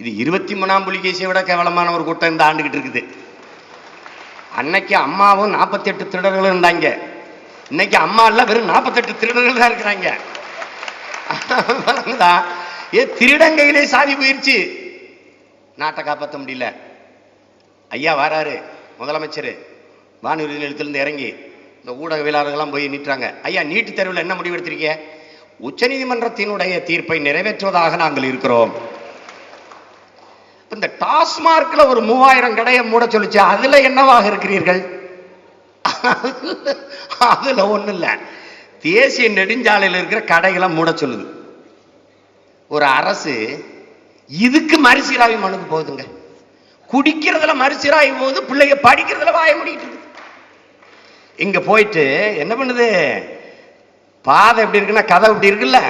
இது 23ஆம் புலிகேசியை விட கேவலமான ஒரு கூட்டம் இந்த ஆண்டுகிட்டு இருக்குது. அன்னைக்கு அம்மாவும் 48 திருடர்கள் இருந்தாங்க. இன்னைக்கு அம்மா இல்ல, வெறும் 48 திருடர்கள் தான் இருக்கிறாங்க. திருடங்கையிலே சாதி போயிருச்சு, நாட்டை காப்பாற்ற முடியல. ஐயா வராரு முதலமைச்சர், வானூர்தி நிலையத்திலிருந்து இறங்கி இந்த ஊடகவியலாளர்கள்லாம் போய் நிற்றாங்க. ஐயா, நீட்டு தேர்வில் என்ன முடிவு எடுத்திருக்கீங்க? உச்ச நீதிமன்றத்தினுடைய தீர்ப்பை நிறைவேற்றுவதாக நாங்கள் இருக்கிறோம். இந்த டாஸ்மார்க்ல ஒரு 3000 கடையை மூட சொல்லிச்சு, அதுல என்னவாக இருக்கிறீர்கள்? அதுல ஒண்ணு இல்ல, தேசிய நெடுஞ்சாலையில் இருக்கிற கடைகளை மூட சொல்லுது ஒரு அரசு. இதுக்கு மறுசீராய்வு மனுக்கு போகுதுங்க. குடிக்கிறதுல மறுசீராய்வு போகுது, பிள்ளைங்க படிக்கிறதுல வாய முடிக்கிட்டு இருக்கு. இங்க போயிட்டு என்ன பண்ணுது, பாதை எப்படி இருக்குன்னா கதவு இப்படி இருக்குல்ல,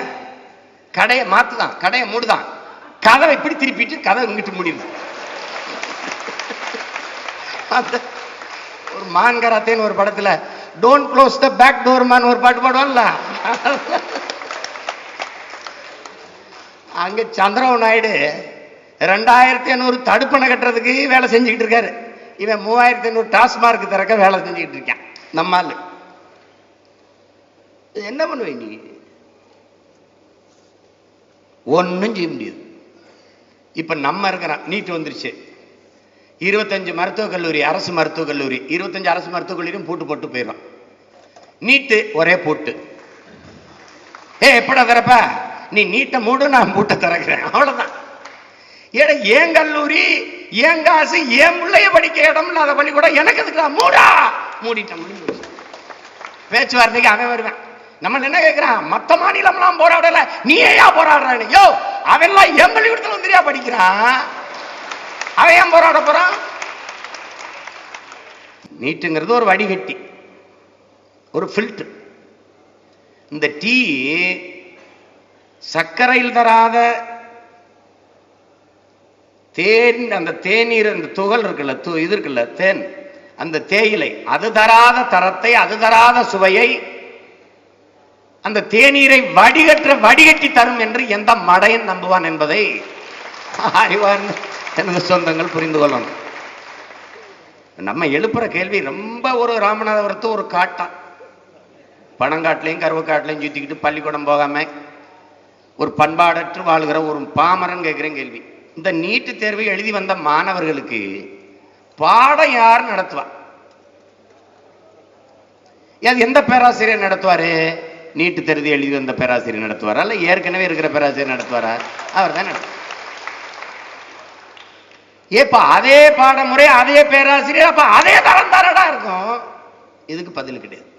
கடையை மாத்துதான், கடையை மூடுதான், கதவை இப்படி திருப்பிட்டு கதவை இங்கிட்டு முடியுது. ஒரு மான்கராத்தேன்னு ஒரு படத்துல don't close the back door man ஒரு பாட்டு பாடுவான்ல, அங்க சந்திரபாபு நாயுடு 2500 தடுப்பணை கட்டுறதுக்கு வேலை செஞ்சுக்கிட்டு இருக்காரு. இவன் 3500 டாஸ்மார்க் திறக்க வேலை செஞ்சுக்கிட்டு இருக்கான். நம்மால் என்ன பண்ணுவேன் நீ? ஒன்னும் செய்ய முடியாது. இப்ப நம்ம இருக்கிறோம், நீட் வந்துருச்சு. 25 மருத்துவக் கல்லூரி, அரசு மருத்துவக் கல்லூரி, 25 அரசு மருத்துவக் கல்லூரியும் பூட்டு போட்டு போயிடும். நீட்டு ஒரே பூட்டு. எப்படா திறப்ப? நீ நீட்டை மூடு, நான் பூட்டை திறக்கிறேன், அவ்வளவுதான். ஏன்னா ஏன் கல்லூரி, ஏன் காசு, ஏன் பிள்ளைய படிக்க இடம் இல்லாத பள்ளிக்கூடம் எனக்கு எதுக்கு? மூடா, மூடிட்டேன். பேச்சுவார்த்தைக்கு அவன் வருவேன். நம்ம என்ன கேட்கிறான், மத்த மாநிலம்லாம் போராடல, நீ ஏயா போராடுறான்னு? யோ, அவெல்லாம் என் பள்ளிக்கூடத்துல வந்துரியா படிக்கிறான், அவன் ஏன் போராட போறான்? நீட்டுங்கிறது ஒரு வடிகட்டி, ஒரு ஃபில்டர். இந்த டீ சர்க்கரையில் தராத தேன், அந்த தேநீர், அந்த துகள் இருக்குல்ல, இது இருக்குல்ல தேன், அந்த தேயிலை, அது தராத தரத்தை, அது தராத சுவையை அந்த தேநீரை வடிகட்டி தரும் என்று எந்த மடையன் நம்புவான் என்பதை அறிவார்ந்த எனது சொந்தங்கள் புரிந்து கொள்ளணும். நம்ம எழுப்புற கேள்வி ரொம்ப ஒரு ராமநாதபுரத்து ஒரு காட்டான், பனங்காட்டிலையும் கருவக்காட்டிலையும் சுத்திக்கிட்டு பள்ளிக்கூடம் போகாம ஒரு பண்பாடற்று வாழ்கிற ஒரு பாமரன் கேட்கிறேன் கேள்வி. இந்த நீட்டு தேர்வை எழுதி வந்த மாணவர்களுக்கு பாடம் யார் நடத்துவா? எந்த பேராசிரியர் நடத்துவாரு? நீட்டு தேர்வு எழுதி வந்த பேராசிரியர் நடத்துவாரா, இல்ல ஏற்கனவே இருக்கிற பேராசிரியர் நடத்துவாரா? அவர் தான் நடத்துவார். ஏப்பா அதே பாடமுறை, அதே பேராசிரியர், அப்ப அதே தரம் தானடா இருக்கும். இதுக்கு பதில் கிடையாது.